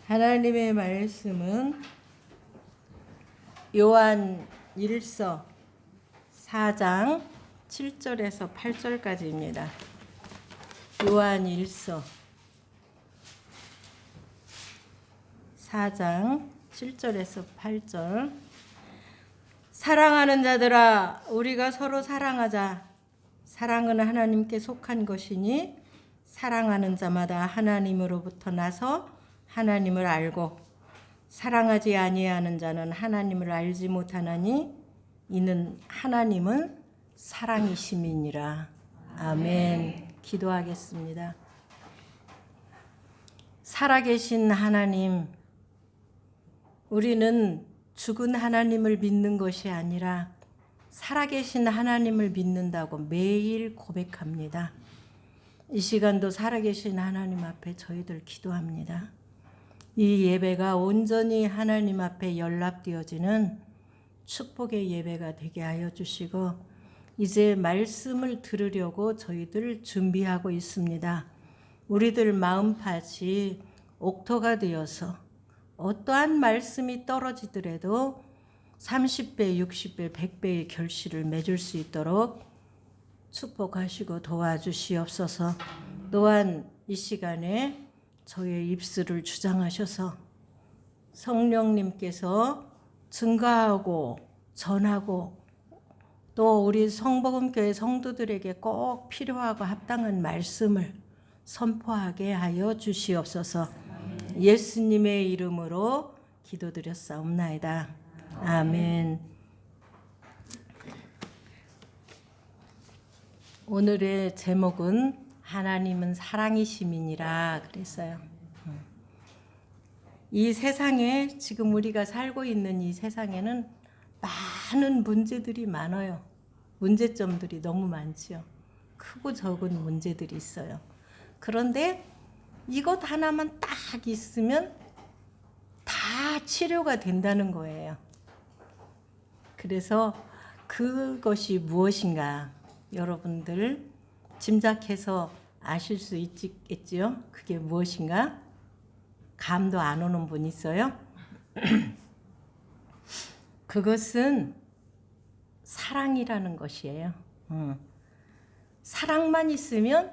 하나님의 말씀은 요한 1서 4장 7절에서 8절까지입니다. 요한 1서 4장 7절에서 8절. 사랑하는 자들아, 우리가 서로 사랑하자. 사랑은 하나님께 속한 것이니 사랑하는 자마다 하나님으로부터 나서 하나님을 알고 사랑하지 아니하는 자는 하나님을 알지 못하나니 이는 하나님은 사랑이심이니라. 아멘. 기도하겠습니다. 살아계신 하나님, 우리는 죽은 하나님을 믿는 것이 아니라 살아계신 하나님을 믿는다고 매일 고백합니다. 이 시간도 살아계신 하나님 앞에 저희들 기도합니다. 이 예배가 온전히 하나님 앞에 연락되어지는 축복의 예배가 되게 하여 주시고, 이제 말씀을 들으려고 저희들 준비하고 있습니다. 우리들 마음밭이 옥토가 되어서 어떠한 말씀이 떨어지더라도 30배, 60배, 100배의 결실을 맺을 수 있도록 축복하시고 도와주시옵소서. 또한 이 시간에 저의 입술을 주장하셔서 성령님께서 증거하고 전하고 또 우리 성복음교회 성도들에게 꼭 필요하고 합당한 말씀을 선포하게 하여 주시옵소서. 예수님의 이름으로 기도드렸사옵나이다. 아멘. 오늘의 제목은 하나님은 사랑이심이니라 그랬어요. 이 세상에, 지금 우리가 살고 있는 이 세상에는 많은 문제들이 많아요. 문제점들이 너무 많지요. 크고 적은 문제들이 있어요. 그런데 이것 하나만 딱 있으면 다 치료가 된다는 거예요. 그래서 그것이 무엇인가 여러분들 짐작해서 아실 수 있겠지요? 그게 무엇인가? 감도 안 오는 분 있어요? 그것은 사랑이라는 것이에요. 사랑만 있으면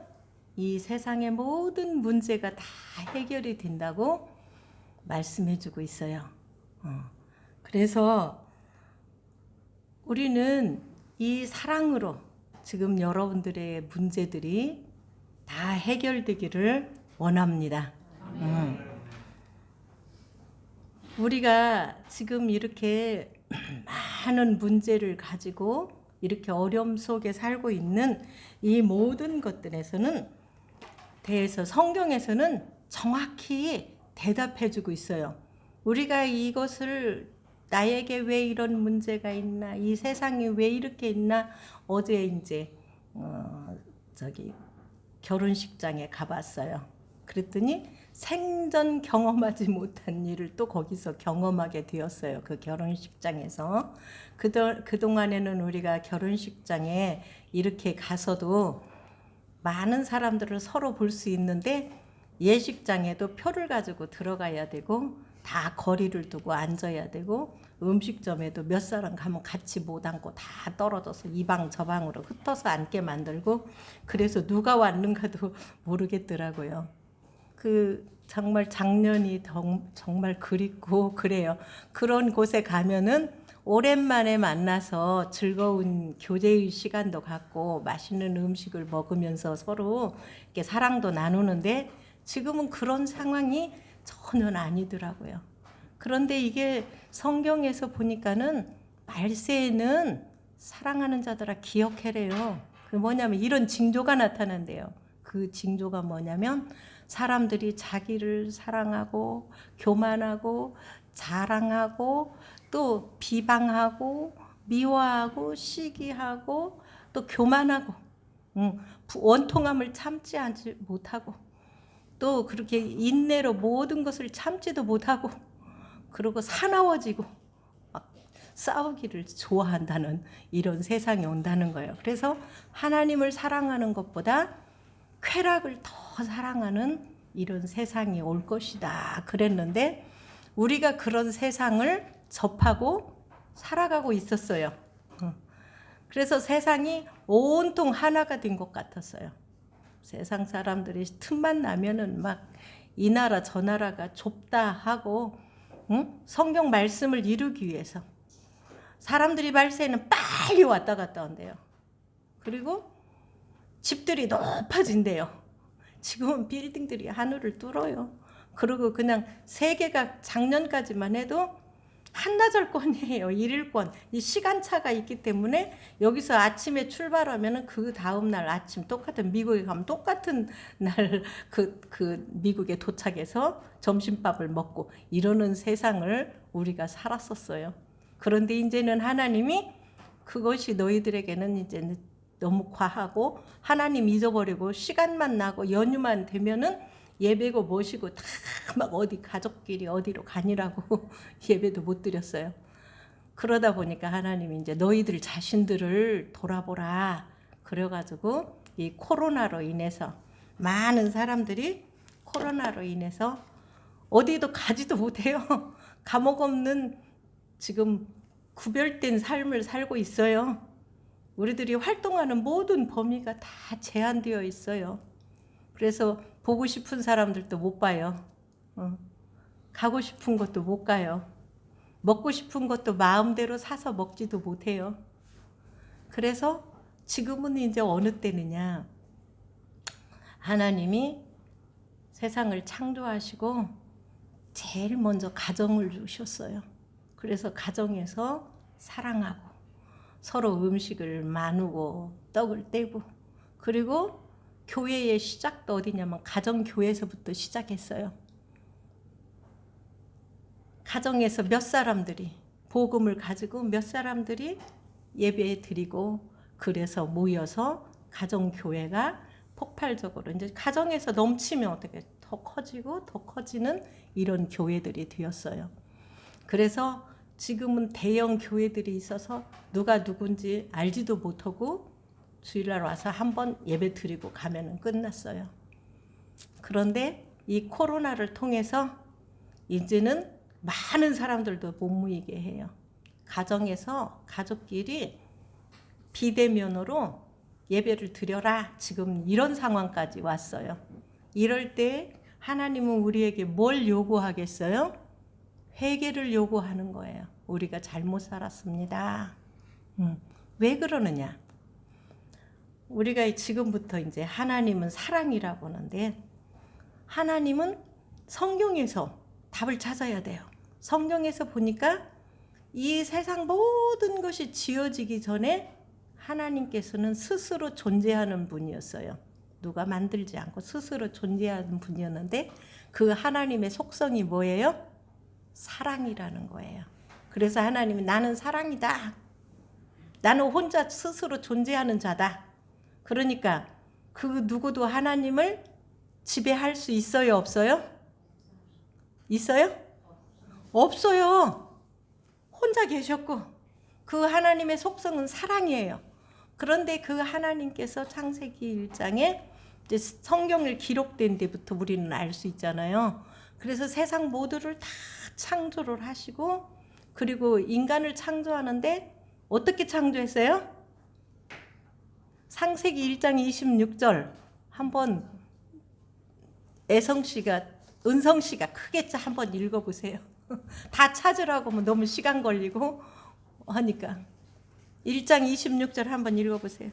이 세상의 모든 문제가 다 해결이 된다고 말씀해주고 있어요. 그래서 우리는 이 사랑으로 지금 여러분들의 문제들이 다 해결되기를 원합니다. 우리가 지금 이렇게 많은 문제를 가지고 이렇게 어려움 속에 살고 있는 이 모든 것들에서는 대해서 성경에서는 정확히 대답해주고 있어요. 우리가 이것을 나에게 왜 이런 문제가 있나, 이 세상이 왜 이렇게 있나. 어제 이제 결혼식장에 가봤어요. 그랬더니 생전 경험하지 못한 일을 또 거기서 경험하게 되었어요. 그 결혼식장에서. 그동안에는 우리가 결혼식장에 이렇게 가서도 많은 사람들을 서로 볼 수 있는데 예식장에도 표를 가지고 들어가야 되고 다 거리를 두고 앉아야 되고 음식점에도 몇 사람 가면 같이 못 앉고 다 떨어져서 이 방 저 방으로 흩어서 앉게 만들고, 그래서 누가 왔는가도 모르겠더라고요. 정말 작년이 정말 그립고 그래요. 그런 곳에 가면은 오랜만에 만나서 즐거운 교제의 시간도 갖고 맛있는 음식을 먹으면서 서로 이렇게 사랑도 나누는데 지금은 그런 상황이 전혀 아니더라고요. 그런데 이게 성경에서 보니까는 말세에는 사랑하는 자들아 기억해래요. 그 뭐냐면 이런 징조가 나타난대요. 그 징조가 뭐냐면 사람들이 자기를 사랑하고 교만하고 자랑하고 또 비방하고 미워하고 시기하고 또 교만하고 원통함을 참지 못하고 또 그렇게 인내로 모든 것을 참지도 못하고 그리고 사나워지고 막 싸우기를 좋아한다는 이런 세상이 온다는 거예요. 그래서 하나님을 사랑하는 것보다 쾌락을 더 사랑하는 이런 세상이 올 것이다 그랬는데 우리가 그런 세상을 접하고 살아가고 있었어요. 그래서 세상이 온통 하나가 된 것 같았어요. 세상 사람들이 틈만 나면은 막 이 나라 저 나라가 좁다 하고 성경 말씀을 이루기 위해서 사람들이 말세에는 빨리 왔다 갔다 한대요. 그리고 집들이 높아진대요. 지금은 빌딩들이 하늘을 뚫어요. 그리고 그냥 세계가 작년까지만 해도 한나절권이에요. 1일권. 이 시간차가 있기 때문에 여기서 아침에 출발하면 그 다음날 아침 똑같은 미국에 가면 똑같은 날 그 미국에 도착해서 점심밥을 먹고 이러는 세상을 우리가 살았었어요. 그런데 이제는 하나님이 그것이 너희들에게는 이제 너무 과하고 하나님 잊어버리고 시간만 나고 연휴만 되면은 예배고 모시고 다 막 어디 가족끼리 어디로 가니라고 예배도 못 드렸어요. 그러다 보니까 하나님이 이제 너희들 자신들을 돌아보라 그래가지고 이 코로나로 인해서 많은 사람들이 코로나로 인해서 어디도 가지도 못해요. 감옥 없는 지금 구별된 삶을 살고 있어요. 우리들이 활동하는 모든 범위가 다 제한되어 있어요. 그래서 보고 싶은 사람들도 못 봐요. 가고 싶은 것도 못 가요. 먹고 싶은 것도 마음대로 사서 먹지도 못해요. 그래서 지금은 이제 어느 때느냐. 하나님이 세상을 창조하시고 제일 먼저 가정을 주셨어요. 그래서 가정에서 사랑하고 서로 음식을 나누고 떡을 떼고 그리고 교회의 시작도 어디냐면 가정교회에서부터 시작했어요. 가정에서 몇 사람들이 복음을 가지고 몇 사람들이 예배 드리고 그래서 모여서 가정교회가 폭발적으로 이제 가정에서 넘치면 어떻게 더 커지고 더 커지는 이런 교회들이 되었어요. 그래서 지금은 대형 교회들이 있어서 누가 누군지 알지도 못하고 주일날 와서 한번 예배 드리고 가면은 끝났어요. 그런데 이 코로나를 통해서 이제는 많은 사람들도 못 모이게 해요. 가정에서 가족끼리 비대면으로 예배를 드려라. 지금 이런 상황까지 왔어요. 이럴 때 하나님은 우리에게 뭘 요구하겠어요? 회개를 요구하는 거예요. 우리가 잘못 살았습니다. 왜 그러느냐? 우리가 지금부터 이제 하나님은 사랑이라고 하는데 하나님은 성경에서 답을 찾아야 돼요. 성경에서 보니까 이 세상 모든 것이 지어지기 전에 하나님께서는 스스로 존재하는 분이었어요. 누가 만들지 않고 스스로 존재하는 분이었는데 그 하나님의 속성이 뭐예요? 사랑이라는 거예요. 그래서 하나님이 나는 사랑이다. 나는 혼자 스스로 존재하는 자다. 그러니까 그 누구도 하나님을 지배할 수 있어요? 없어요? 있어요? 없어요. 혼자 계셨고 그 하나님의 속성은 사랑이에요. 그런데 그 하나님께서 창세기 1장에 이제 성경을 기록된 데부터 우리는 알 수 있잖아요. 그래서 세상 모두를 다 창조를 하시고 그리고 인간을 창조하는데 어떻게 창조했어요? 창세기 1장 26절 한번 은성 씨가 크게 한번 읽어보세요. 다 찾으라고 하면 너무 시간 걸리고 하니까 1장 26절 한번 읽어보세요.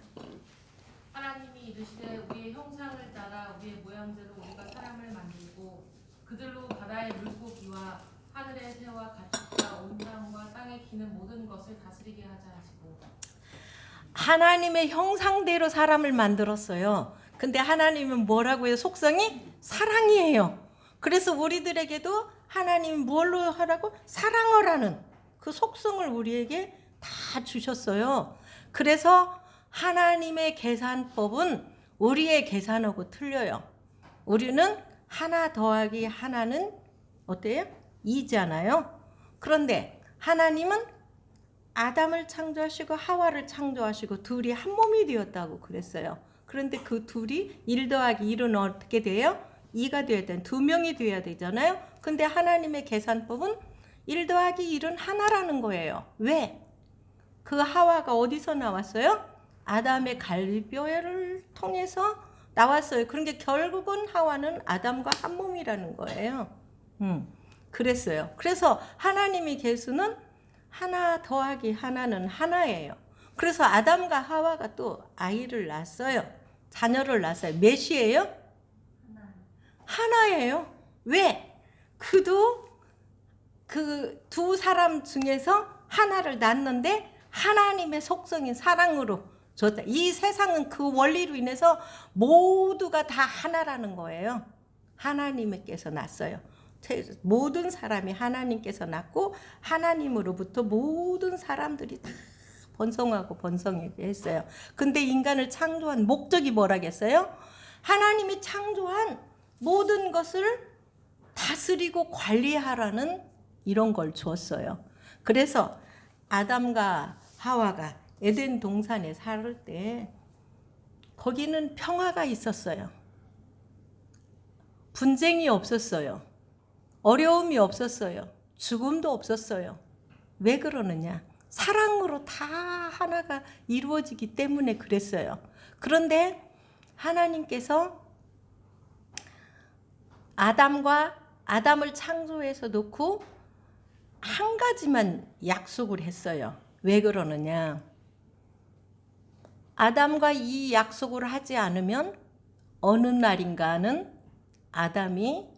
하나님이 이르시되 우리의 형상을 따라 우리의 모양대로 우리가 사람을 만들고 그들로 바다의 물고기와 하늘의 새와 가축과 온 땅과 땅에 기는 모든 것을 다스리게 하자 하시고 하나님의 형상대로 사람을 만들었어요. 근데 하나님은 뭐라고요? 속성이 사랑이에요. 그래서 우리들에게도 하나님 뭘로 하라고? 사랑을 하는 그 속성을 우리에게 다 주셨어요. 그래서 하나님의 계산법은 우리의 계산하고 틀려요. 우리는 하나 더하기 하나는 어때요? 2잖아요. 그런데 하나님은 아담을 창조하시고 하와를 창조하시고 둘이 한 몸이 되었다고 그랬어요. 그런데 그 둘이 1 더하기 1은 어떻게 돼요? 2가 돼야 돼. 2명이 돼야 되잖아요. 근데 하나님의 계산법은 1 더하기 1은 하나라는 거예요. 왜? 그 하와가 어디서 나왔어요? 아담의 갈비뼈를 통해서 나왔어요. 그러니까 결국은 하와는 아담과 한 몸이라는 거예요. 그랬어요. 그래서 하나님의 계수는 하나 더하기 하나는 하나예요. 그래서 아담과 하와가 또 아이를 낳았어요. 자녀를 낳았어요. 몇이에요? 하나예요. 왜? 그도 그 두 사람 중에서 하나를 낳았는데 하나님의 속성인 사랑으로 줬다. 이 세상은 그 원리로 인해서 모두가 다 하나라는 거예요. 하나님께서 낳았어요. 모든 사람이 하나님께서 낳고 하나님으로부터 모든 사람들이 다 번성하고 번성하게 했어요. 근데 인간을 창조한 목적이 뭐라겠어요? 하나님이 창조한 모든 것을 다스리고 관리하라는 이런 걸 주었어요. 그래서 아담과 하와가 에덴 동산에 살 때 거기는 평화가 있었어요. 분쟁이 없었어요. 어려움이 없었어요. 죽음도 없었어요. 왜 그러느냐? 사랑으로 다 하나가 이루어지기 때문에 그랬어요. 그런데 하나님께서 아담을 창조해서 놓고 한 가지만 약속을 했어요. 왜 그러느냐? 아담과 이 약속을 하지 않으면 어느 날인가는 아담이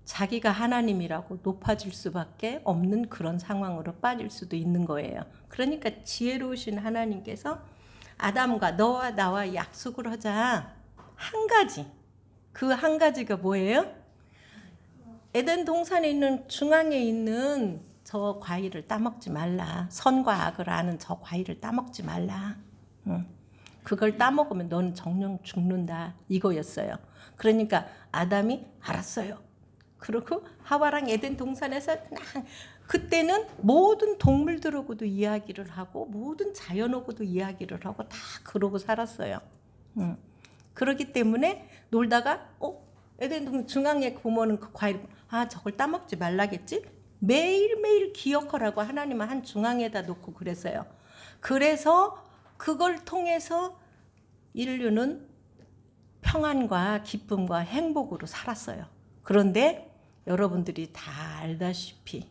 자기가 하나님이라고 높아질 수밖에 없는 그런 상황으로 빠질 수도 있는 거예요. 그러니까 지혜로우신 하나님께서 아담과 너와 나와 약속을 하자. 한 가지. 그 한 가지가 뭐예요? 에덴 동산에 있는 중앙에 있는 저 과일을 따먹지 말라. 선과 악을 아는 저 과일을 따먹지 말라. 그걸 따먹으면 너는 정령 죽는다. 이거였어요. 그러니까 아담이 알았어요. 그리고 하와랑 에덴 동산에서 그냥 그때는 모든 동물들하고도 이야기를 하고 모든 자연하고도 이야기를 하고 다 그러고 살았어요. 그렇기 때문에 놀다가 에덴 동산 중앙에 보면은 그 과일 저걸 따먹지 말라겠지? 매일매일 기억하라고 하나님은 한 중앙에다 놓고 그랬어요. 그래서 그걸 통해서 인류는 평안과 기쁨과 행복으로 살았어요. 그런데 여러분들이 다 알다시피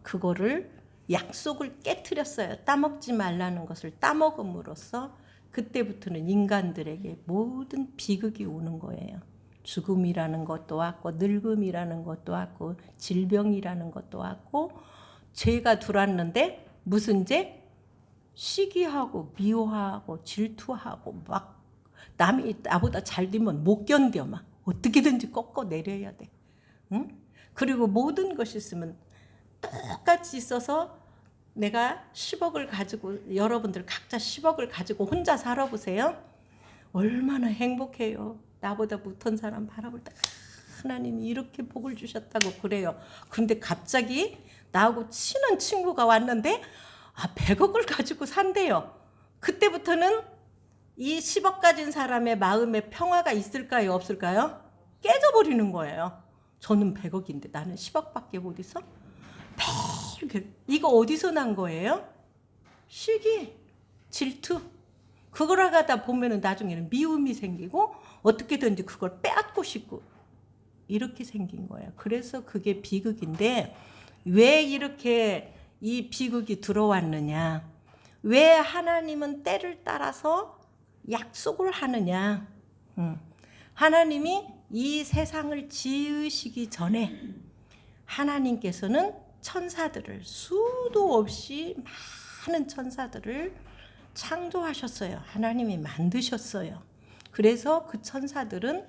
그거를 약속을 깨트렸어요. 따먹지 말라는 것을 따먹음으로써 그때부터는 인간들에게 모든 비극이 오는 거예요. 죽음이라는 것도 왔고 늙음이라는 것도 왔고 질병이라는 것도 왔고 죄가 들어왔는데 무슨 죄? 시기하고 미워하고 질투하고 막 남이 나보다 잘 되면 못 견뎌 막 어떻게든지 꺾어 내려야 돼. 응? 그리고 모든 것이 있으면 똑같이 있어서 내가 10억을 가지고 여러분들 각자 10억을 가지고 혼자 살아보세요. 얼마나 행복해요. 나보다 못한 사람 바라볼 때 하나님이 이렇게 복을 주셨다고 그래요. 그런데 갑자기 나하고 친한 친구가 왔는데 100억을 가지고 산대요. 그때부터는 이 10억 가진 사람의 마음에 평화가 있을까요? 없을까요? 깨져버리는 거예요. 저는 100억인데 나는 10억밖에 못 있어? 매일 이거 어디서 난 거예요? 시기, 질투. 그걸 하다 보면은 나중에는 미움이 생기고 어떻게든지 그걸 빼앗고 싶고 이렇게 생긴 거예요. 그래서 그게 비극인데 왜 이렇게 이 비극이 들어왔느냐? 왜 하나님은 때를 따라서 약속을 하느냐? 하나님이 이 세상을 지으시기 전에 하나님께서는 천사들을 수도 없이 많은 천사들을 창조하셨어요. 하나님이 만드셨어요. 그래서 그 천사들은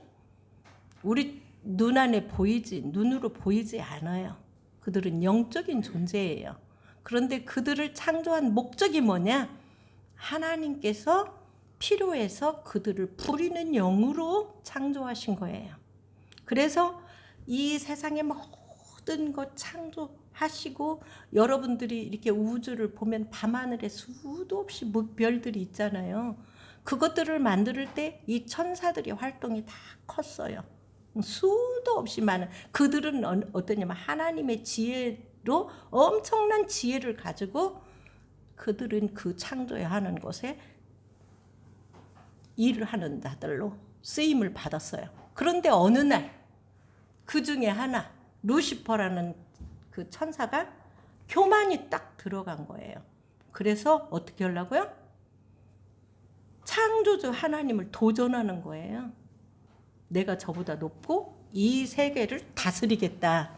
우리 눈 안에 눈으로 보이지 않아요. 그들은 영적인 존재예요. 그런데 그들을 창조한 목적이 뭐냐? 하나님께서 필요해서 그들을 부리는 영으로 창조하신 거예요. 그래서 이 세상의 모든 것 창조하시고 여러분들이 이렇게 우주를 보면 밤하늘에 수도 없이 별들이 있잖아요. 그것들을 만들 때 이 천사들의 활동이 다 컸어요. 수도 없이 많은 그들은 어떠냐면 하나님의 지혜로 엄청난 지혜를 가지고 그들은 그 창조해야 하는 곳에 일을 하는 자들로 쓰임을 받았어요. 그런데 어느 날 그 중에 하나 루시퍼라는 그 천사가 교만이 딱 들어간 거예요. 그래서 어떻게 하려고요? 창조주 하나님을 도전하는 거예요. 내가 저보다 높고 이 세계를 다스리겠다.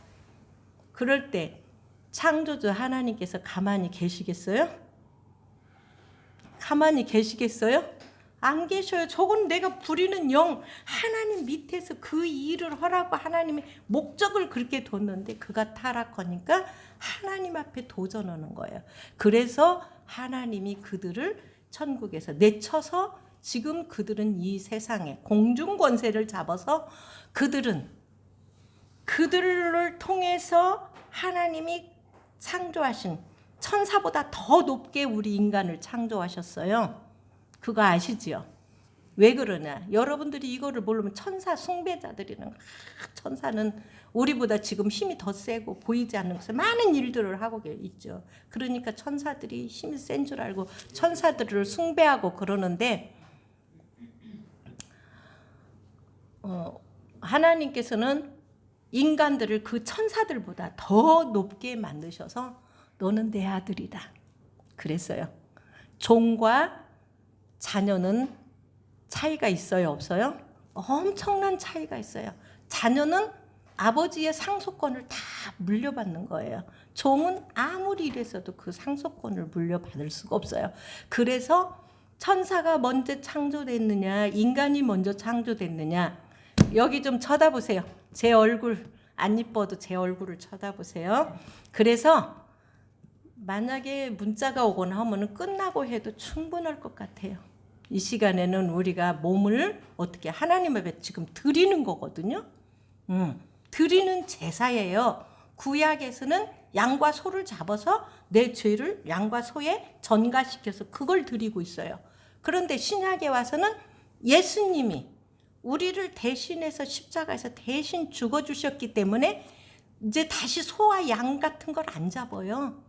그럴 때 창조주 하나님께서 가만히 계시겠어요? 가만히 계시겠어요? 안 계셔요. 저건 내가 부리는 영, 하나님 밑에서 그 일을 하라고 하나님의 목적을 그렇게 뒀는데 그가 타락하니까 하나님 앞에 도전하는 거예요. 그래서 하나님이 그들을 천국에서 내쳐서 지금 그들은 이 세상에 공중 권세를 잡아서 그들을 통해서 하나님이 창조하신 천사보다 더 높게 우리 인간을 창조하셨어요. 그거 아시지요? 왜 그러냐? 여러분들이 이거를 모르면 천사 숭배자들이는 천사는 우리보다 지금 힘이 더 세고 보이지 않는 것에 많은 일들을 하고 있죠. 그러니까 천사들이 힘이 센 줄 알고 천사들을 숭배하고 그러는데 하나님께서는 인간들을 그 천사들보다 더 높게 만드셔서 너는 내 아들이다. 그랬어요. 종과 자녀는 차이가 있어요, 없어요? 엄청난 차이가 있어요. 자녀는 아버지의 상속권을 다 물려받는 거예요. 종은 아무리 이랬어도 그 상속권을 물려받을 수가 없어요. 그래서 천사가 먼저 창조됐느냐, 인간이 먼저 창조됐느냐, 여기 좀 쳐다보세요. 제 얼굴 안 이뻐도 제 얼굴을 쳐다보세요. 그래서 만약에 문자가 오거나 하면 끝나고 해도 충분할 것 같아요. 이 시간에는 우리가 몸을 어떻게 하나님 앞에 지금 드리는 거거든요. 드리는 제사예요. 구약에서는 양과 소를 잡아서 내 죄를 양과 소에 전가시켜서 그걸 드리고 있어요. 그런데 신약에 와서는 예수님이 우리를 대신해서 십자가에서 대신 죽어주셨기 때문에 이제 다시 소와 양 같은 걸 안 잡아요.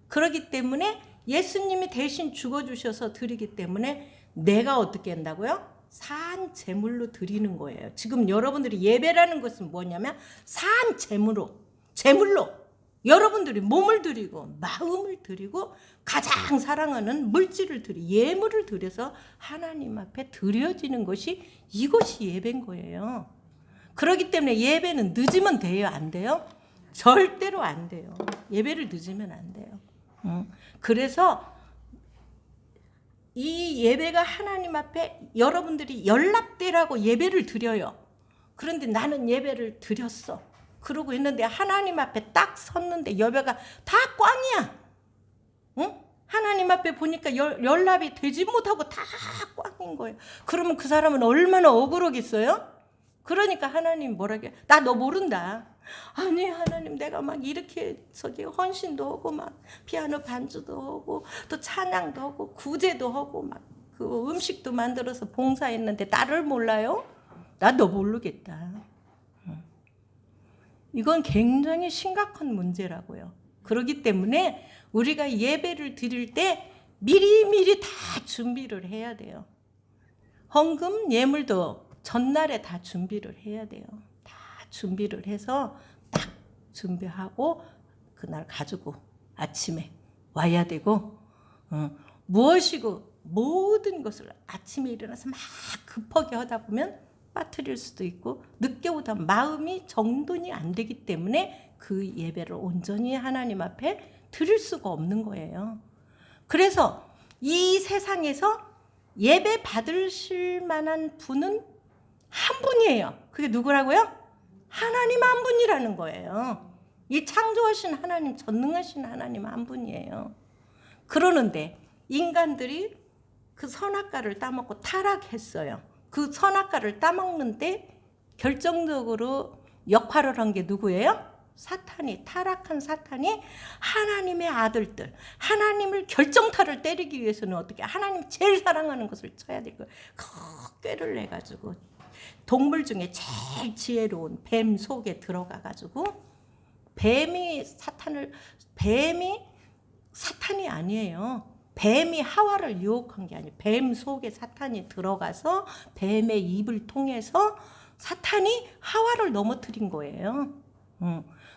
그렇기 때문에 예수님이 대신 죽어주셔서 드리기 때문에 내가 어떻게 한다고요? 산 제물로 드리는 거예요. 지금 여러분들이 예배라는 것은 뭐냐면 산 제물로 여러분들이 몸을 드리고 마음을 드리고 가장 사랑하는 물질을 예물을 드려서 하나님 앞에 드려지는 것이 이것이 예배인 거예요. 그렇기 때문에 예배는 늦으면 돼요? 안 돼요? 절대로 안 돼요. 예배를 늦으면 안 돼요. 그래서 이 예배가 하나님 앞에 여러분들이 연락되라고 예배를 드려요. 그런데 나는 예배를 드렸어. 그러고 있는데 하나님 앞에 딱 섰는데 예배가 다 꽝이야. 응? 하나님 앞에 보니까 연락이 되지 못하고 다 꽝인 거예요. 그러면 그 사람은 얼마나 억울하겠어요? 그러니까 하나님 뭐라고 해요? 나 너 모른다. 아니 하나님 내가 막 이렇게 저기 헌신도 하고 막 피아노 반주도 하고 또 찬양도 하고 구제도 하고 막 그 음식도 만들어서 봉사했는데 나를 몰라요? 나 너 모르겠다. 이건 굉장히 심각한 문제라고요. 그렇기 때문에 우리가 예배를 드릴 때 미리미리 다 준비를 해야 돼요. 헌금 예물도 전날에 다 준비를 해야 돼요. 다 준비를 해서 딱 준비하고 그날 가지고 아침에 와야 되고 무엇이고 모든 것을 아침에 일어나서 막 급하게 하다 보면 빠뜨릴 수도 있고 늦게 오다 마음이 정돈이 안 되기 때문에 그 예배를 온전히 하나님 앞에 드릴 수가 없는 거예요. 그래서 이 세상에서 예배 받으실 만한 분은 한 분이에요. 그게 누구라고요? 하나님 한 분이라는 거예요. 이 창조하신 하나님, 전능하신 하나님 한 분이에요. 그러는데 인간들이 그 선악과를 따먹고 타락했어요. 그 선악과를 따먹는데 결정적으로 역할을 한 게 누구예요? 사탄이, 타락한 사탄이 하나님의 아들들, 하나님을 결정타를 때리기 위해서는 어떻게 하나님 제일 사랑하는 것을 쳐야 될 거예요. 그 꾀를 내가지고 동물 중에 제일 지혜로운 뱀 속에 들어가 가지고 뱀이 사탄이 아니에요. 뱀이 하와를 유혹한 게 아니에요. 뱀 속에 사탄이 들어가서 뱀의 입을 통해서 사탄이 하와를 넘어뜨린 거예요.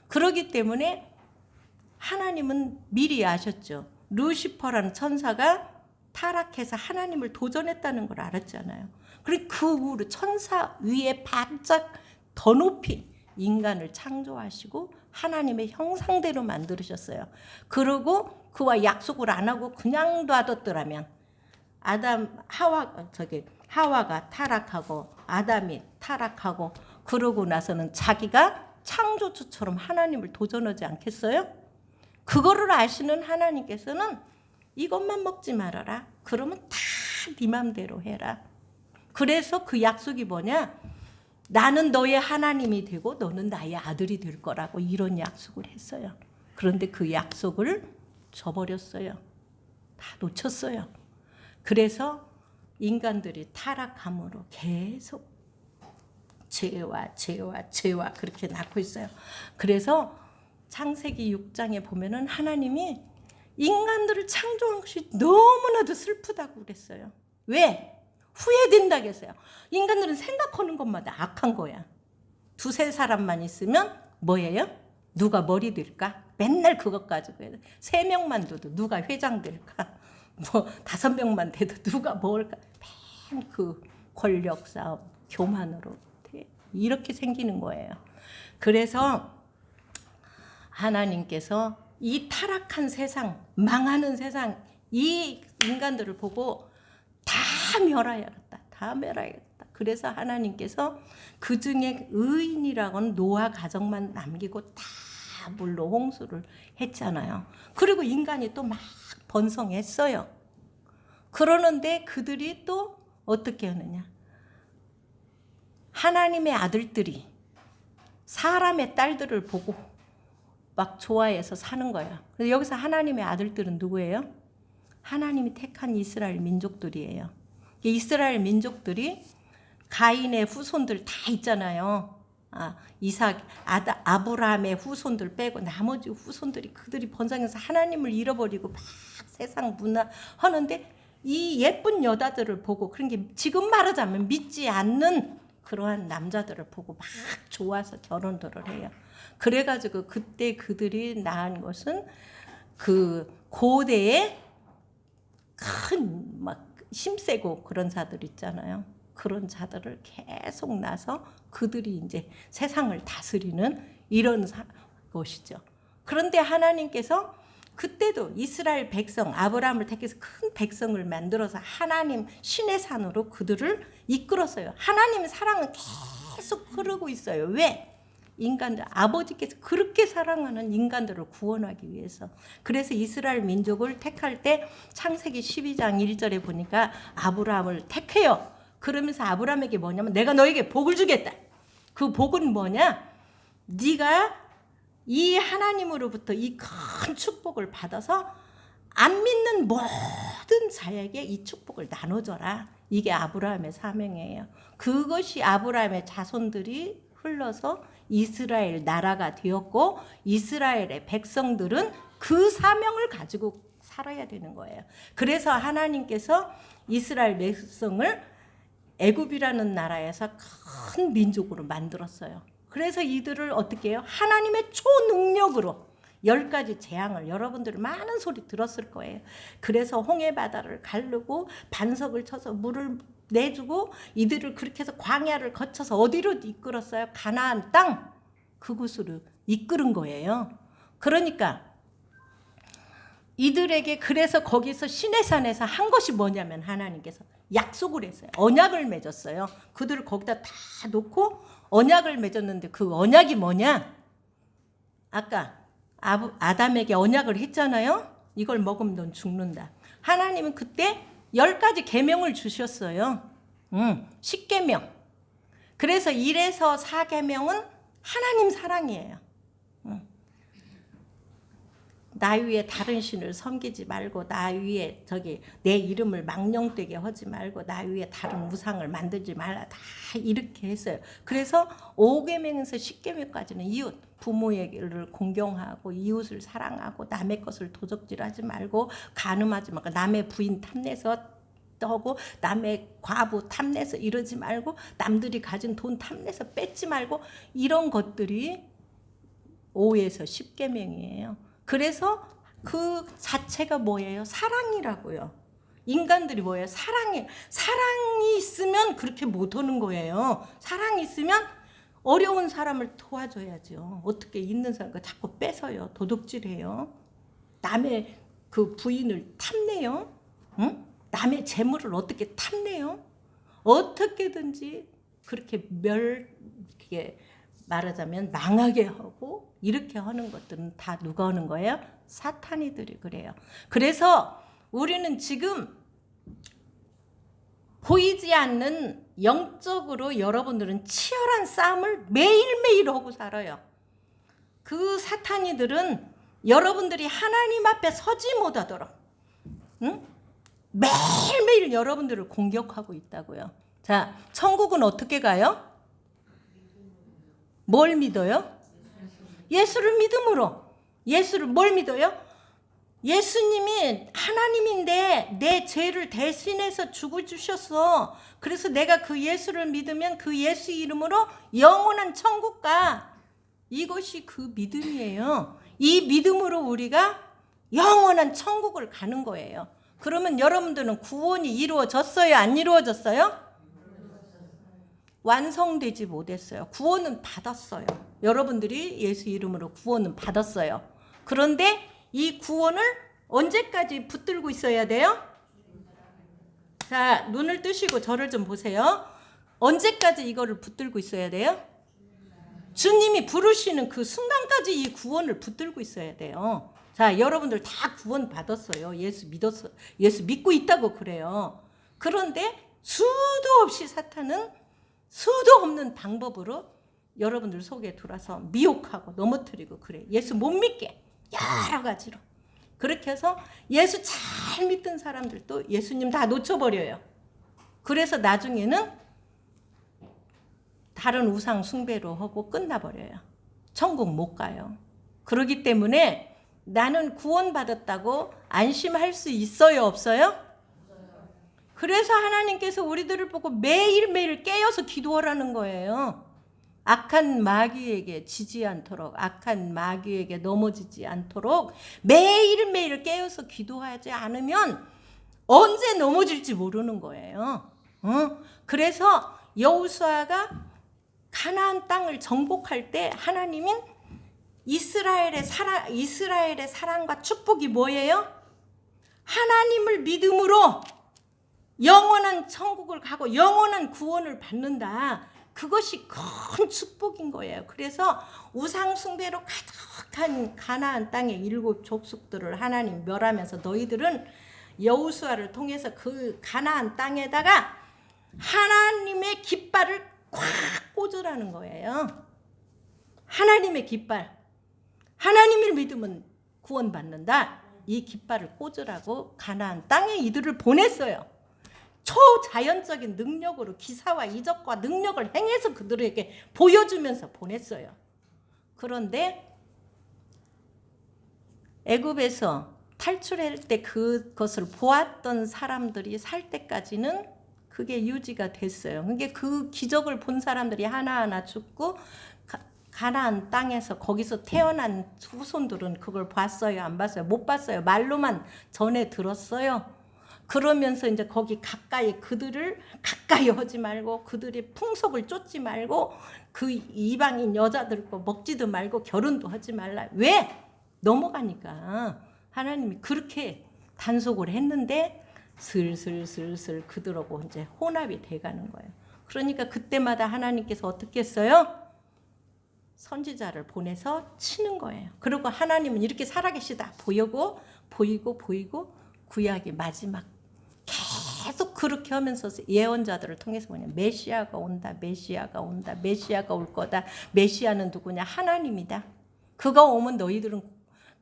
그렇기 때문에 하나님은 미리 아셨죠. 루시퍼라는 천사가 타락해서 하나님을 도전했다는 걸 알았잖아요. 그리고 그 후로 천사 위에 바짝 더 높이 인간을 창조하시고 하나님의 형상대로 만들으셨어요. 그리고 그와 약속을 안 하고 그냥 놔뒀더라면 하와가 타락하고 아담이 타락하고 그러고 나서는 자기가 창조주처럼 하나님을 도전하지 않겠어요? 그거를 아시는 하나님께서는 이것만 먹지 말아라. 그러면 다 네 맘대로 해라. 그래서 그 약속이 뭐냐? 나는 너의 하나님이 되고 너는 나의 아들이 될 거라고 이런 약속을 했어요. 그런데 그 약속을 저버렸어요. 다 놓쳤어요. 그래서 인간들이 타락함으로 계속 죄와 그렇게 낳고 있어요. 그래서 창세기 6장에 보면은 하나님이 인간들을 창조한 것이 너무나도 슬프다고 그랬어요. 왜? 후회된다고 했어요. 인간들은 생각하는 것마다 악한 거야. 두세 사람만 있으면 뭐예요? 누가 머리 될까? 맨날 그것 가지고 해요. 3명만 둬도 누가 회장 될까? 5명만 돼도 누가 뭘까? 맨 그 권력 싸움, 교만으로 이렇게 생기는 거예요. 그래서 하나님께서 이 타락한 세상, 망하는 세상, 이 인간들을 보고 다 멸하여야겠다. 다 멸하여야겠다. 그래서 하나님께서 그 중에 의인이라고는 노아 가정만 남기고 다 물로 홍수를 했잖아요. 그리고 인간이 또 막 번성했어요. 그러는데 그들이 또 어떻게 하느냐? 하나님의 아들들이 사람의 딸들을 보고 막 좋아해서 사는 거야. 그래서 여기서 하나님의 아들들은 누구예요? 하나님이 택한 이스라엘 민족들이에요. 이스라엘 민족들이 가인의 후손들 다 있잖아요. 아브라함의 후손들 빼고 나머지 후손들이 그들이 번성해서 하나님을 잃어버리고 막 세상 문화 하는데 이 예쁜 여자들을 보고 그런 게 지금 말하자면 믿지 않는 그러한 남자들을 보고 막 좋아서 결혼들을 해요. 그래가지고 그때 그들이 낳은 것은 그 고대의 큰 막 힘세고 그런 자들 있잖아요. 그런 자들을 계속 낳아서 그들이 이제 세상을 다스리는 이런 것이죠. 그런데 하나님께서 그때도 이스라엘 백성 아브라함을 택해서 큰 백성을 만들어서 하나님 신의 산으로 그들을 이끌었어요. 하나님의 사랑은 계속 흐르고 있어요. 왜? 인간들 아버지께서 그렇게 사랑하는 인간들을 구원하기 위해서. 그래서 이스라엘 민족을 택할 때 창세기 12장 1절에 보니까 아브라함을 택해요. 그러면서 아브라함에게 뭐냐면 내가 너에게 복을 주겠다. 그 복은 뭐냐? 네가 이 하나님으로부터 이 큰 축복을 받아서 안 믿는 모든 자에게 이 축복을 나눠줘라. 이게 아브라함의 사명이에요. 그것이 아브라함의 자손들이 흘러서 이스라엘 나라가 되었고 이스라엘의 백성들은 그 사명을 가지고 살아야 되는 거예요. 그래서 하나님께서 이스라엘 백성을 애굽이라는 나라에서 큰 민족으로 만들었어요. 그래서 이들을 어떻게 해요? 하나님의 초능력으로 10가지 재앙을 여러분들 많은 소리 들었을 거예요. 그래서 홍해바다를 가르고 반석을 쳐서 물을 내주고 이들을 그렇게 해서 광야를 거쳐서 어디로 이끌었어요? 가나안 땅 그곳으로 이끄는 거예요. 그러니까 이들에게 그래서 거기서 시내산에서 한 것이 뭐냐면 하나님께서 약속을 했어요. 언약을 맺었어요. 그들을 거기다 다 놓고 언약을 맺었는데 그 언약이 뭐냐? 아까 아담에게 언약을 했잖아요. 이걸 먹으면 넌 죽는다. 하나님은 그때 10가지 계명을 주셨어요. 10계명. 그래서 1에서 4계명은 하나님 사랑이에요. 나 위에 다른 신을 섬기지 말고 나 위에 내 이름을 망령되게 하지 말고 나 위에 다른 우상을 만들지 말라 다 이렇게 했어요. 그래서 5계명에서 10계명까지는 이웃 부모를 공경하고 이웃을 사랑하고 남의 것을 도적질하지 말고 간음하지 말고 남의 부인 탐내서 하고 남의 과부 탐내서 이러지 말고 남들이 가진 돈 탐내서 뺏지 말고 이런 것들이 5에서 10계명이에요. 그래서 그 자체가 뭐예요? 사랑이라고요. 인간들이 뭐예요? 사랑이 있으면 그렇게 못하는 거예요. 사랑이 있으면 어려운 사람을 도와줘야죠. 어떻게 있는 사람과 자꾸 뺏어요. 도둑질해요. 남의 그 부인을 탐내요. 응? 남의 재물을 어떻게 탐내요? 어떻게든지 그렇게 이렇게 말하자면 망하게 하고 이렇게 하는 것들은 다 누가 하는 거예요? 사탄이들이 그래요. 그래서 우리는 지금 보이지 않는 영적으로 여러분들은 치열한 싸움을 매일매일 하고 살아요. 그 사탄이들은 여러분들이 하나님 앞에 서지 못하도록 응? 매일매일 여러분들을 공격하고 있다고요. 자, 천국은 어떻게 가요? 뭘 믿어요? 예수를 믿음으로. 예수를 뭘 믿어요? 예수님이 하나님인데 내 죄를 대신해서 죽어주셨어. 그래서 내가 그 예수를 믿으면 그 예수 이름으로 영원한 천국 가. 이것이 그 믿음이에요. 이 믿음으로 우리가 영원한 천국을 가는 거예요. 그러면 여러분들은 구원이 이루어졌어요? 안 이루어졌어요? 완성되지 못했어요. 구원은 받았어요. 여러분들이 예수 이름으로 구원은 받았어요. 그런데 이 구원을 언제까지 붙들고 있어야 돼요? 자, 눈을 뜨시고 저를 좀 보세요. 언제까지 이거를 붙들고 있어야 돼요? 주님이 부르시는 그 순간까지 이 구원을 붙들고 있어야 돼요. 자, 여러분들 다 구원 받았어요. 예수 믿었어. 예수 믿고 있다고 그래요. 그런데 수도 없이 사탄은 수도 없는 방법으로 여러분들 속에 들어와서 미혹하고 넘어뜨리고 그래. 예수 못 믿게 여러 가지로. 그렇게 해서 예수 잘 믿던 사람들도 예수님 다 놓쳐버려요. 그래서 나중에는 다른 우상 숭배로 하고 끝나버려요. 천국 못 가요. 그렇기 때문에 나는 구원받았다고 안심할 수 있어요, 없어요? 그래서 하나님께서 우리들을 보고 매일매일 깨어서 기도하라는 거예요. 악한 마귀에게 지지 않도록, 악한 마귀에게 넘어지지 않도록 매일매일 깨어서 기도하지 않으면 언제 넘어질지 모르는 거예요. 그래서 여호수아가 가나안 땅을 정복할 때 하나님은 이스라엘의 사랑과 축복이 뭐예요? 하나님을 믿음으로 영원한 천국을 가고 영원한 구원을 받는다. 그것이 큰 축복인 거예요. 그래서 우상 숭배로 가득한 가나안 땅의 7 족속들을 하나님 멸하면서 너희들은 여호수아를 통해서 그 가나안 땅에다가 하나님의 깃발을 꽉 꽂으라는 거예요. 하나님의 깃발. 하나님을 믿으면 구원받는다. 이 깃발을 꽂으라고 가나안 땅에 이들을 보냈어요. 초자연적인 능력으로 기사와 이적과 능력을 행해서 그들에게 보여주면서 보냈어요. 그런데 애굽에서 탈출할 때 그것을 보았던 사람들이 살 때까지는 그게 유지가 됐어요. 그게 그 기적을 본 사람들이 하나하나 죽고 가나안 땅에서 거기서 태어난 후손들은 그걸 봤어요, 안 봤어요? 못 봤어요. 말로만 전해 들었어요. 그러면서 이제 거기 가까이 그들을 가까이 하지 말고 그들의 풍속을 쫓지 말고 그 이방인 여자들과 먹지도 말고 결혼도 하지 말라. 왜? 넘어가니까. 하나님이 그렇게 단속을 했는데 슬슬 그들하고 이제 혼합이 돼가는 거예요. 그러니까 그때마다 하나님께서 어떻게 했어요? 선지자를 보내서 치는 거예요. 그리고 하나님은 이렇게 살아계시다 보이고 구약이 마지막 계속 그렇게 하면서 예언자들을 통해서 뭐냐, 메시아가 온다, 메시아가 온다, 메시아가 올 거다. 메시아는 누구냐? 하나님이다. 그가 오면 너희들은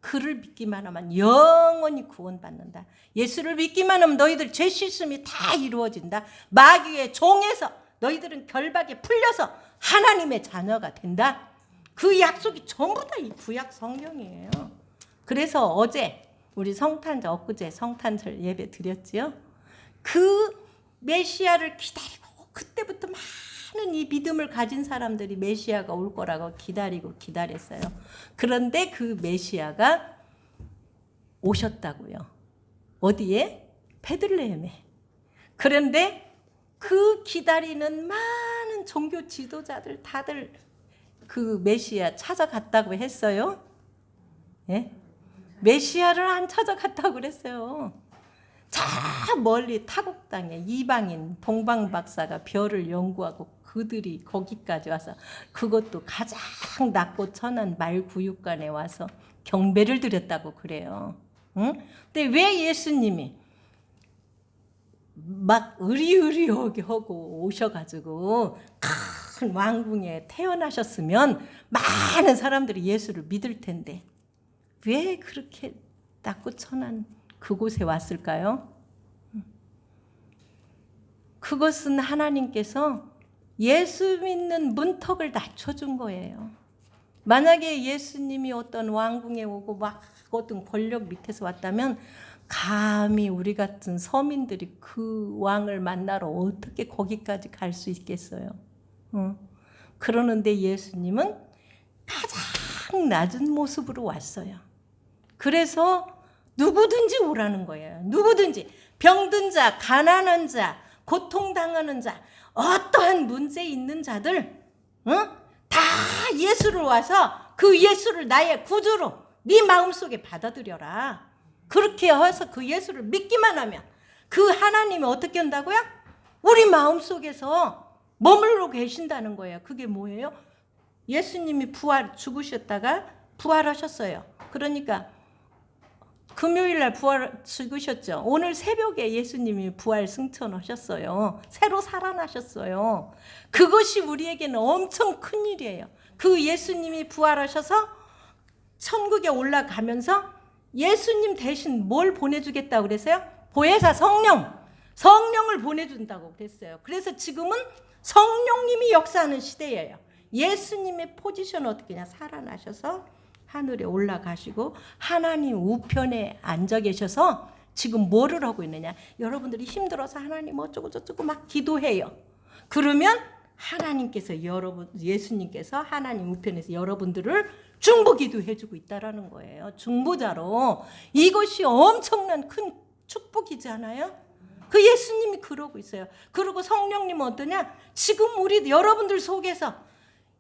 그를 믿기만 하면 영원히 구원받는다. 예수를 믿기만 하면 너희들 죄 씻음이 다 이루어진다. 마귀의 종에서 너희들은 결박에 풀려서 하나님의 자녀가 된다. 그 약속이 전부 다 이 구약 성경이에요. 그래서 어제 우리 엊그제 성탄절 예배 드렸지요. 그 메시아를 기다리고 그때부터 많은 이 믿음을 가진 사람들이 메시아가 올 거라고 기다렸어요. 그런데 그 메시아가 오셨다고요. 어디에? 베들레헴에. 그런데 그 기다리는 많은 종교 지도자들 다들 그 메시아 찾아갔다고 했어요. 예? 메시아를 안 찾아갔다고 그랬어요. 저 멀리 타국 땅에 이방인 동방박사가 별을 연구하고 그들이 거기까지 와서 그것도 가장 낮고 천한 말구육관에 와서 경배를 드렸다고 그래요. 응? 근데 왜 예수님이 막 의리의리하게 하고 오셔가지고 큰 왕궁에 태어나셨으면 많은 사람들이 예수를 믿을 텐데 왜 그렇게 낮고 천한 그곳에 왔을까요? 그것은 하나님께서 예수 믿는 문턱을 낮춰준 거예요. 만약에 예수님이 어떤 왕궁에 오고 막 어떤 권력 밑에서 왔다면 감히 우리 같은 서민들이 그 왕을 만나러 어떻게 거기까지 갈 수 있겠어요? 그러는데 예수님은 가장 낮은 모습으로 왔어요. 그래서 누구든지 오라는 거예요. 누구든지 병든 자, 가난한 자, 고통당하는 자, 어떠한 문제 있는 자들 다 예수를 와서 그 예수를 나의 구주로 네 마음속에 받아들여라. 그렇게 해서 그 예수를 믿기만 하면 그 하나님이 어떻게 한다고요? 우리 마음속에서 머물러 계신다는 거예요. 그게 뭐예요? 예수님이 죽으셨다가 부활하셨어요. 그러니까 금요일날 죽으셨죠. 오늘 새벽에 예수님이 부활 승천하셨어요. 새로 살아나셨어요. 그것이 우리에게는 엄청 큰 일이에요. 그 예수님이 부활하셔서 천국에 올라가면서 예수님 대신 뭘 보내주겠다고 그랬어요? 보혜사 성령을 보내준다고 그랬어요. 그래서 지금은 성령님이 역사하는 시대예요. 예수님의 포지션은 어떻게 냐 살아나셔서 하늘에 올라가시고 하나님 우편에 앉아 계셔서 지금 뭐를 하고 있느냐? 여러분들이 힘들어서 하나님 어쩌고 저쩌고 막 기도해요. 그러면 하나님께서 예수님께서 하나님 우편에서 여러분들을 중보기도 해주고 있다라는 거예요. 중보자로. 이것이 엄청난 큰 축복이잖아요. 그 예수님이 그러고 있어요. 그리고 성령님은 어떠냐? 지금 우리 여러분들 속에서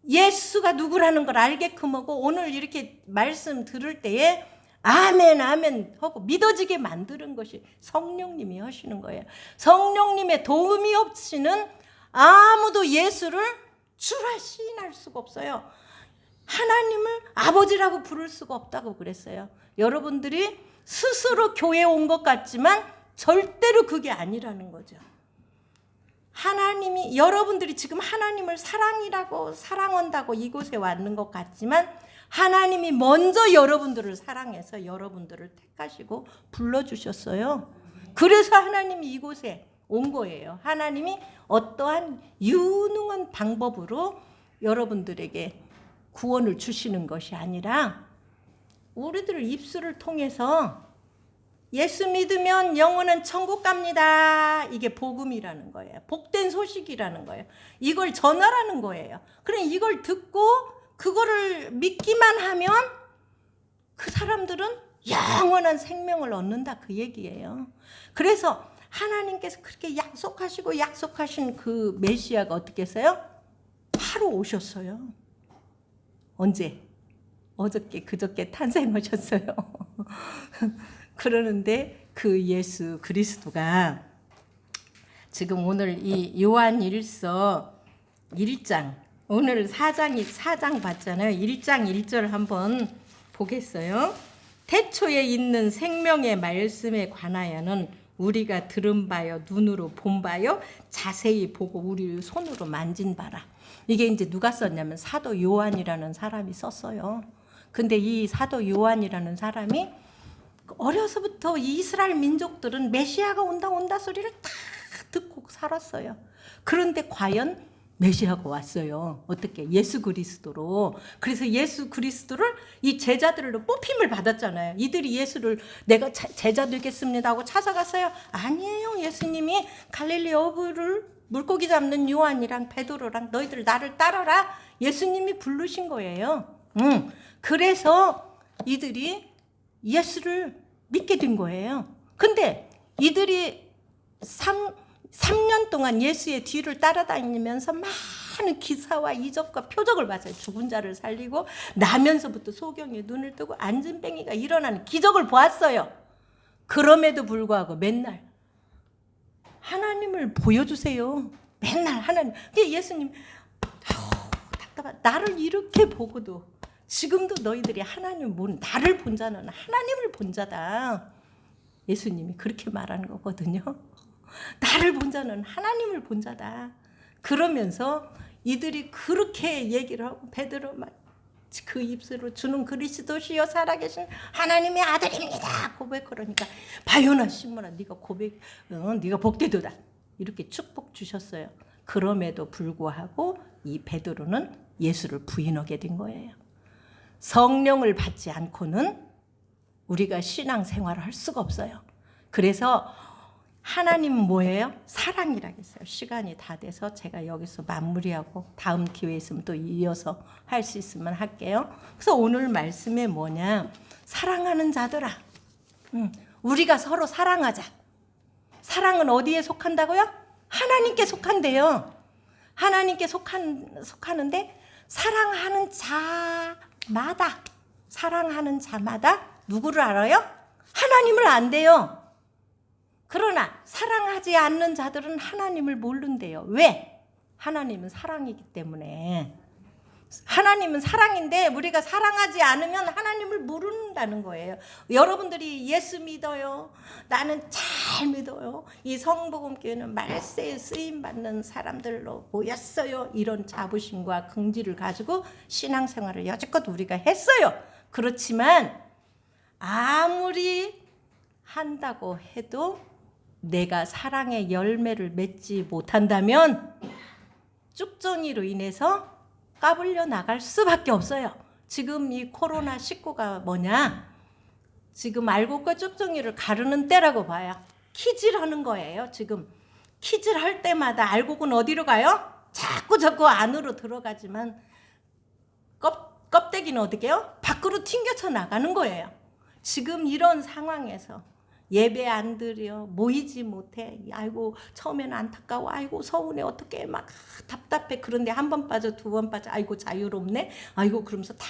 예수가 누구라는 걸 알게끔 하고 오늘 이렇게 말씀 들을 때에 아멘 아멘 하고 믿어지게 만드는 것이 성령님이 하시는 거예요. 성령님의 도움이 없이는 아무도 예수를 주라 시인할 수가 없어요. 하나님을 아버지라고 부를 수가 없다고 그랬어요. 여러분들이 스스로 교회에 온 것 같지만 절대로 그게 아니라는 거죠. 하나님이 여러분들이 지금 하나님을 사랑한다고 이곳에 왔는 것 같지만 하나님이 먼저 여러분들을 사랑해서 여러분들을 택하시고 불러주셨어요. 그래서 하나님이 이곳에 온 거예요. 하나님이 어떠한 유능한 방법으로 여러분들에게 구원을 주시는 것이 아니라 우리들 입술을 통해서 예수 믿으면 영혼은 천국 갑니다. 이게 복음이라는 거예요. 복된 소식이라는 거예요. 이걸 전하라는 거예요. 그럼 이걸 듣고 그거를 믿기만 하면 그 사람들은 영원한 생명을 얻는다 그 얘기예요. 그래서 하나님께서 그렇게 약속하신 그 메시아가 어떻게 했어요? 바로 오셨어요. 언제? 어저께 그저께 탄생하셨어요. 그러는데 그 예수 그리스도가 지금 오늘 이 요한일서 1장 오늘 4장 봤잖아요. 1장 1절 한번 보겠어요. 태초에 있는 생명의 말씀에 관하여는 우리가 들은 바요 눈으로 본 바요 자세히 보고 우리 손으로 만진 바라. 이게 이제 누가 썼냐면 사도 요한이라는 사람이 썼어요. 근데 이 사도 요한이라는 사람이 어려서부터 이 이스라엘 민족들은 메시아가 온다 소리를 다 듣고 살았어요. 그런데 과연 메시아가 왔어요. 어떻게? 예수 그리스도로. 그래서 예수 그리스도를 이 제자들로 뽑힘을 받았잖아요. 이들이 예수를 내가 제자 되겠습니다 하고 찾아갔어요. 아니에요. 예수님이 갈릴리 어부를 물고기 잡는 요한이랑 베드로랑 너희들 나를 따라라. 예수님이 부르신 거예요. 그래서 이들이 예수를 믿게 된 거예요. 근데 이들이 3년 동안 예수의 뒤를 따라다니면서 많은 기사와 이적과 표적을 봤어요. 죽은 자를 살리고 나면서부터 소경의 눈을 뜨고 안진뱅이가 일어나는 기적을 보았어요. 그럼에도 불구하고 맨날 하나님을 보여주세요. 맨날 하나님. 예수님 답답하. 나를 이렇게 보고도 지금도 너희들이 하나님을 모르는 나를 본 자는 하나님을 본 자다. 예수님이 그렇게 말하는 거거든요. 나를 본 자는 하나님을 본 자다. 그러면서 이들이 그렇게 얘기를 하고 베드로 그 입술로 주는 그리스도시여 살아계신 하나님의 아들입니다. 고백하니까 바요나 시몬아 네가 네가 복되도다. 이렇게 축복 주셨어요. 그럼에도 불구하고 이 베드로는 예수를 부인하게 된 거예요. 성령을 받지 않고는 우리가 신앙생활을 할 수가 없어요. 그래서 하나님은 뭐예요? 사랑이라겠어요. 시간이 다 돼서 제가 여기서 마무리하고 다음 기회 있으면 또 이어서 할 수 있으면 할게요. 그래서 오늘 말씀에 뭐냐? 사랑하는 자들아. 우리가 서로 사랑하자. 사랑은 어디에 속한다고요? 하나님께 속한대요. 하나님께 속하는데 사랑하는 자마다 누구를 알아요? 하나님을 안대요. 그러나 사랑하지 않는 자들은 하나님을 모른대요. 왜? 하나님은 사랑이기 때문에. 하나님은 사랑인데 우리가 사랑하지 않으면 하나님을 모른다는 거예요. 여러분들이 예수 믿어요. 나는 잘 믿어요. 이 성복음교회는 말세에 쓰임받는 사람들로 모였어요. 이런 자부심과 긍지를 가지고 신앙생활을 여지껏 우리가 했어요. 그렇지만 아무리 한다고 해도 내가 사랑의 열매를 맺지 못한다면 쭉정이로 인해서 까불려 나갈 수밖에 없어요. 지금 이 코로나19가 뭐냐? 지금 알곡과 쭉정이를 가르는 때라고 봐요. 키질하는 거예요. 지금 키질할 때마다 알곡은 어디로 가요? 자꾸 안으로 들어가지만 껍데기는 어떻게 해요? 밖으로 튕겨쳐 나가는 거예요. 지금 이런 상황에서 예배 안 드려 모이지 못해. 아이고 처음에는 안타까워. 아이고 서운해. 어떻게 막 답답해. 그런데 한 번 빠져 두 번 빠져. 아이고 자유롭네. 아이고 그러면서 다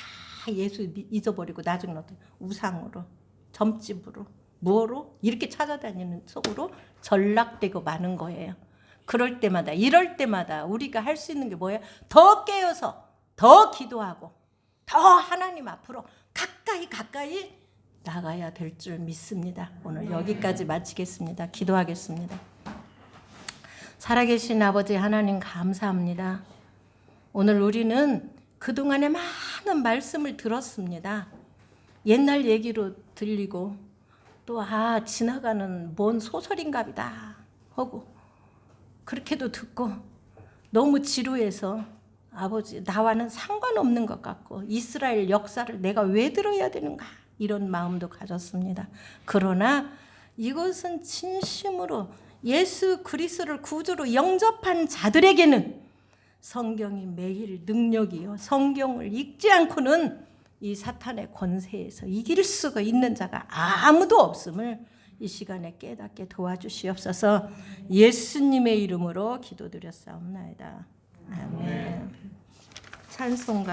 예수 잊어버리고 나중에 어떤 우상으로 점집으로 무엇으로 이렇게 찾아다니는 속으로 전락되고 마는 거예요. 그럴 때마다 이럴 때마다 우리가 할 수 있는 게 뭐예요? 더 깨어서 더 기도하고 더 하나님 앞으로 가까이 나가야 될 줄 믿습니다. 오늘 여기까지 마치겠습니다. 기도하겠습니다. 살아계신 아버지 하나님 감사합니다. 오늘 우리는 그동안에 많은 말씀을 들었습니다. 옛날 얘기로 들리고 또 지나가는 뭔 소설인가 보다 하고 그렇게도 듣고 너무 지루해서 아버지 나와는 상관없는 것 같고 이스라엘 역사를 내가 왜 들어야 되는가 이런 마음도 가졌습니다. 그러나 이것은 진심으로 예수 그리스도를 구주로 영접한 자들에게는 성경이 매일 능력이요. 성경을 읽지 않고는 이 사탄의 권세에서 이길 수가 있는 자가 아무도 없음을 이 시간에 깨닫게 도와주시옵소서. 예수님의 이름으로 기도드렸사옵나이다. 아멘. 찬송가